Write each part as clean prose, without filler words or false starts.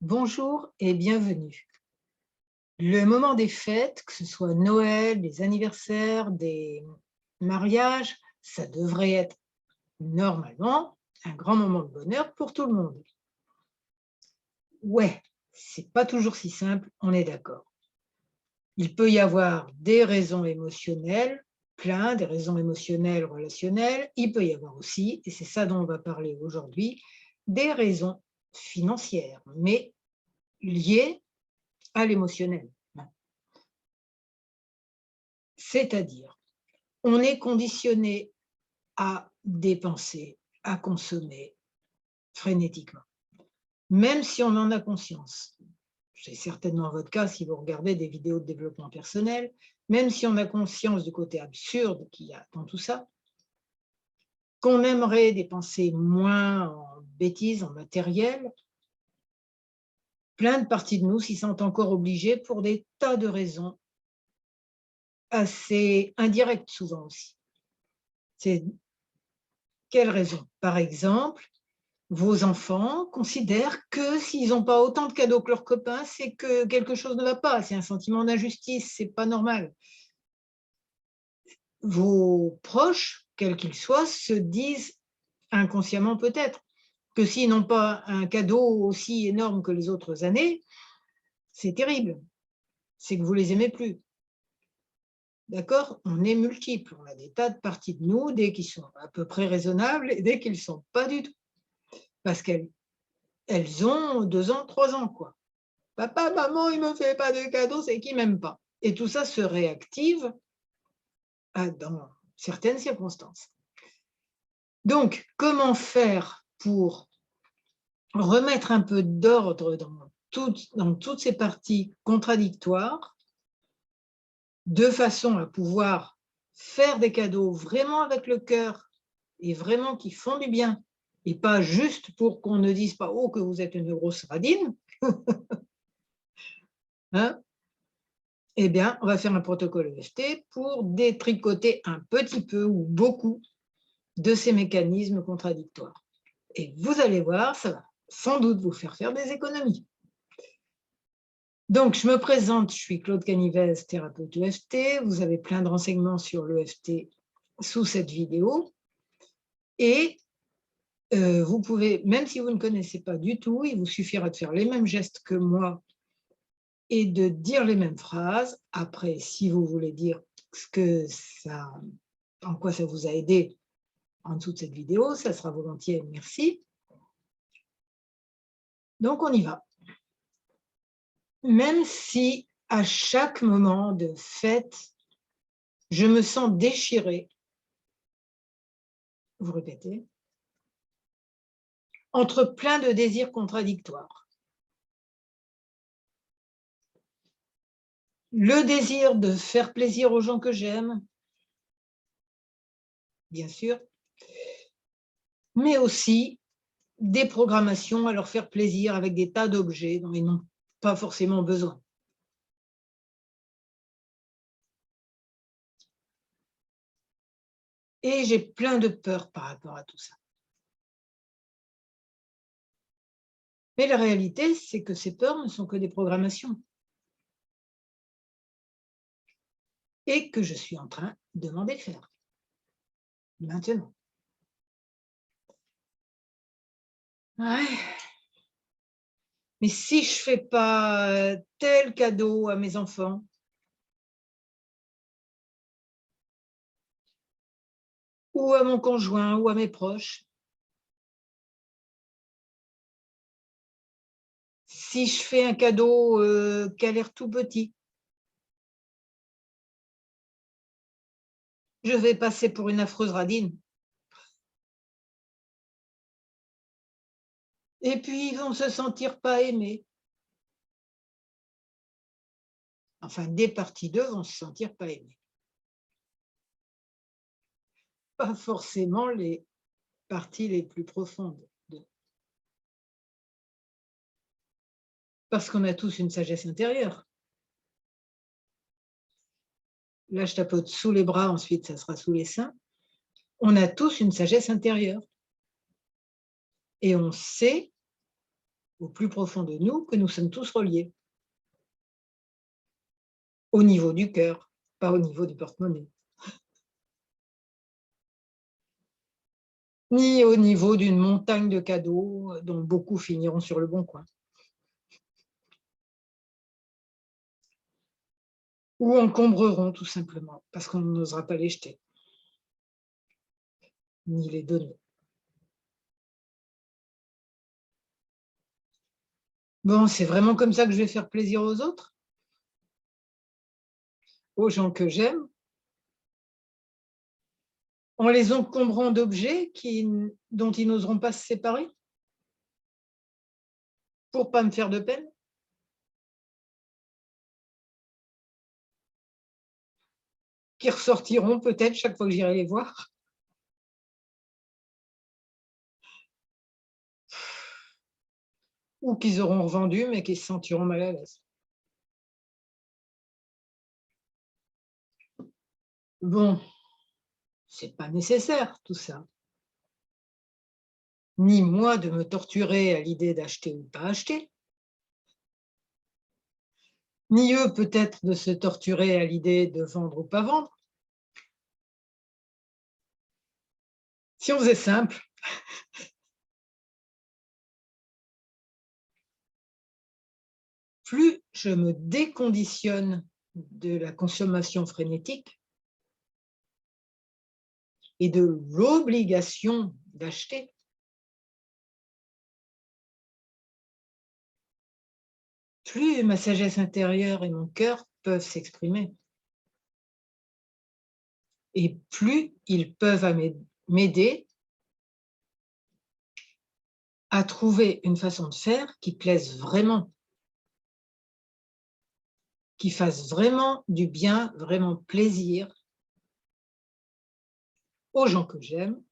Bonjour et bienvenue. Le moment des fêtes, que ce soit Noël, des anniversaires, des mariages, ça devrait être normalement un grand moment de bonheur pour tout le monde. Ouais, c'est pas toujours si simple, on est d'accord. Il peut y avoir des raisons émotionnelles, plein, des raisons émotionnelles, relationnelles. Il peut y avoir aussi, et c'est ça dont on va parler aujourd'hui, des raisons financières, mais liées à l'émotionnel. C'est-à-dire, on est conditionné à dépenser, à consommer frénétiquement, même si on en a conscience. C'est certainement votre cas si vous regardez des vidéos de développement personnel, même si on a conscience du côté absurde qu'il y a dans tout ça, qu'on aimerait dépenser moins en bêtises, en matériel, plein de parties de nous s'y sentent encore obligées pour des tas de raisons assez indirectes souvent aussi. C'est quelles raisons? Par exemple, vos enfants considèrent que s'ils n'ont pas autant de cadeaux que leurs copains, c'est que quelque chose ne va pas, c'est un sentiment d'injustice, c'est pas normal. Vos proches, quels qu'ils soient, se disent inconsciemment peut-être que s'ils n'ont pas un cadeau aussi énorme que les autres années, c'est terrible, c'est que vous les aimez plus. D'accord? On est multiples, on a des tas de parties de nous, dès qu'ils sont à peu près raisonnables et dès qu'ils ne sont pas du tout. Parce qu'elles ont 2 ans, 3 ans, quoi. Papa, maman, il ne me fait pas de cadeaux, c'est qu'il ne m'aime pas. Et tout ça se réactive dans certaines circonstances. Donc, comment faire pour remettre un peu d'ordre dans toutes ces parties contradictoires, de façon à pouvoir faire des cadeaux vraiment avec le cœur et vraiment qui font du bien, et pas juste pour qu'on ne dise pas « Oh, que vous êtes une grosse radine », hein? Eh bien, on va faire un protocole EFT pour détricoter un petit peu ou beaucoup de ces mécanismes contradictoires. Et vous allez voir, ça va sans doute vous faire des économies. Donc, je me présente, je suis Claude Canivez, thérapeute EFT. Vous avez plein de renseignements sur l'EFT sous cette vidéo. Et vous pouvez, même si vous ne connaissez pas du tout, il vous suffira de faire les mêmes gestes que moi et de dire les mêmes phrases. Après, si vous voulez dire en quoi ça vous a aidé en dessous de cette vidéo, ça sera volontiers merci. Donc, on y va. Même si à chaque moment de fête, je me sens déchirée, vous répétez, entre plein de désirs contradictoires. Le désir de faire plaisir aux gens que j'aime, bien sûr, mais aussi des programmations à leur faire plaisir avec des tas d'objets dont ils n'ont pas forcément besoin. Et j'ai plein de peur par rapport à tout ça. Mais la réalité, c'est que ces peurs ne sont que des programmations. Et que je suis en train de m'en défaire, maintenant. Ouais. Mais si je ne fais pas tel cadeau à mes enfants, ou à mon conjoint, ou à mes proches, si je fais un cadeau qui a l'air tout petit, je vais passer pour une affreuse radine. Et puis, ils vont se sentir pas aimés. Enfin, des parties d'eux vont se sentir pas aimés. Pas forcément les parties les plus profondes d'eux. Parce qu'on a tous une sagesse intérieure. Là, je tapote sous les bras, ensuite, ça sera sous les seins. On a tous une sagesse intérieure. Et on sait au plus profond de nous que nous sommes tous reliés, au niveau du cœur, pas au niveau du porte-monnaie, ni au niveau d'une montagne de cadeaux dont beaucoup finiront sur le bon coin, ou encombreront tout simplement, parce qu'on n'osera pas les jeter, ni les donner. Bon, c'est vraiment comme ça que je vais faire plaisir aux autres, aux gens que j'aime, en les encombrant d'objets dont ils n'oseront pas se séparer, pour pas me faire de peine. Qui ressortiront peut-être chaque fois que j'irai les voir. Ou qu'ils auront revendu, mais qui se sentiront mal à l'aise. Bon, c'est pas nécessaire tout ça. Ni moi de me torturer à l'idée d'acheter ou pas acheter, ni eux peut-être de se torturer à l'idée de vendre ou pas vendre. Si on faisait simple, plus je me déconditionne de la consommation frénétique et de l'obligation d'acheter, plus ma sagesse intérieure et mon cœur peuvent s'exprimer. Et plus ils peuvent m'aider à trouver une façon de faire qui plaise vraiment, qui fasse vraiment du bien, vraiment plaisir aux gens que j'aime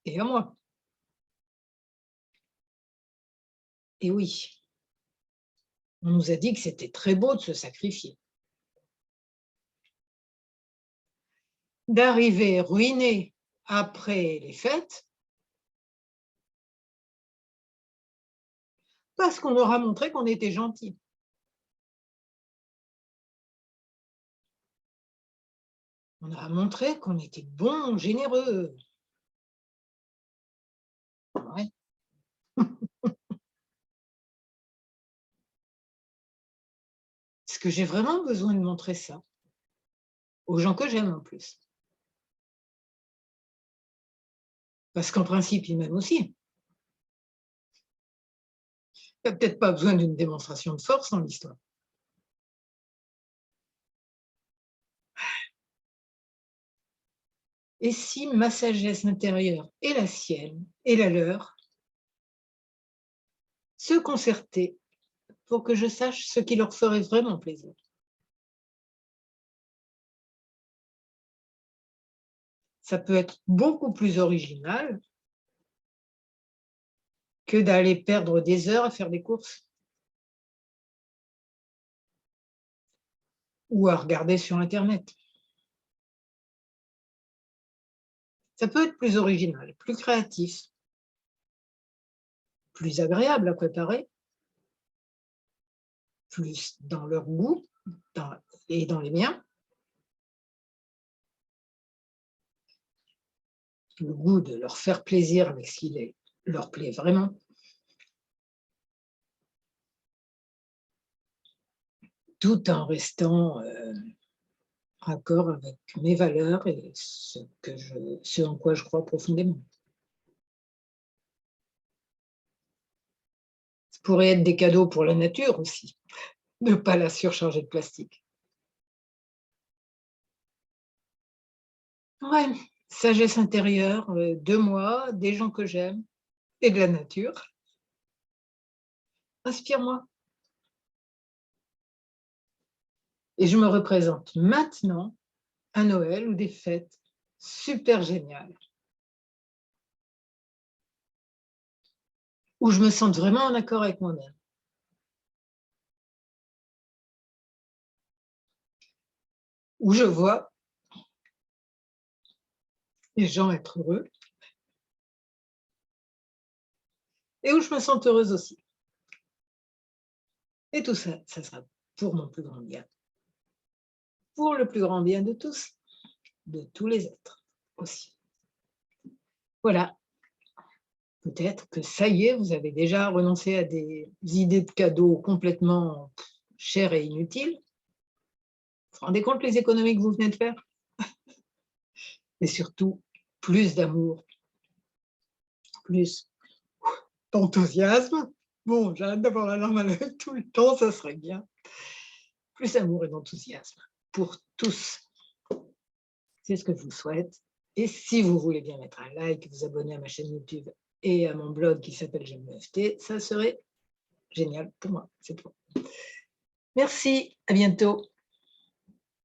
et à moi. Et oui, on nous a dit que c'était très beau de se sacrifier. D'arriver ruiné après les fêtes, parce qu'on aura montré qu'on était gentil. On aura montré qu'on était bon, généreux. Ouais. Est-ce que j'ai vraiment besoin de montrer ça aux gens que j'aime en plus? Parce qu'en principe, ils m'aiment aussi. Il n'y a peut-être pas besoin d'une démonstration de force dans l'histoire. Et si ma sagesse intérieure et la sienne et la leur se concertaient pour que je sache ce qui leur ferait vraiment plaisir? Ça peut être beaucoup plus original que d'aller perdre des heures à faire des courses ou à regarder sur Internet. Ça peut être plus original, plus créatif, plus agréable à préparer, plus dans leur goût et dans les miens, le goût de leur faire plaisir avec ce qui leur plaît vraiment, tout en restant raccord avec mes valeurs et ce en quoi je crois profondément. Ça pourrait être des cadeaux pour la nature aussi, ne pas la surcharger de plastique. Ouais, sagesse intérieure de moi, des gens que j'aime et de la nature. Inspire-moi. Et je me représente maintenant un Noël ou des fêtes super géniales, où je me sente vraiment en accord avec moi-même, où je vois les gens être heureux et où je me sens heureuse aussi. Et tout ça, ça sera pour mon plus grand bien. Pour le plus grand bien de tous les êtres aussi. Voilà, peut-être que ça y est, vous avez déjà renoncé à des idées de cadeaux complètement chères et inutiles. Vous vous rendez compte les économies que vous venez de faire? Et surtout, plus d'amour, plus d'enthousiasme. Bon, j'arrête d'avoir la larme à l'œil tout le temps, ça serait bien. Plus d'amour et d'enthousiasme pour tous. C'est ce que je vous souhaite. Et si vous voulez bien mettre un like, vous abonner à ma chaîne YouTube et à mon blog qui s'appelle J'aime le FT, ça serait génial pour moi, c'est tout. Merci, à bientôt.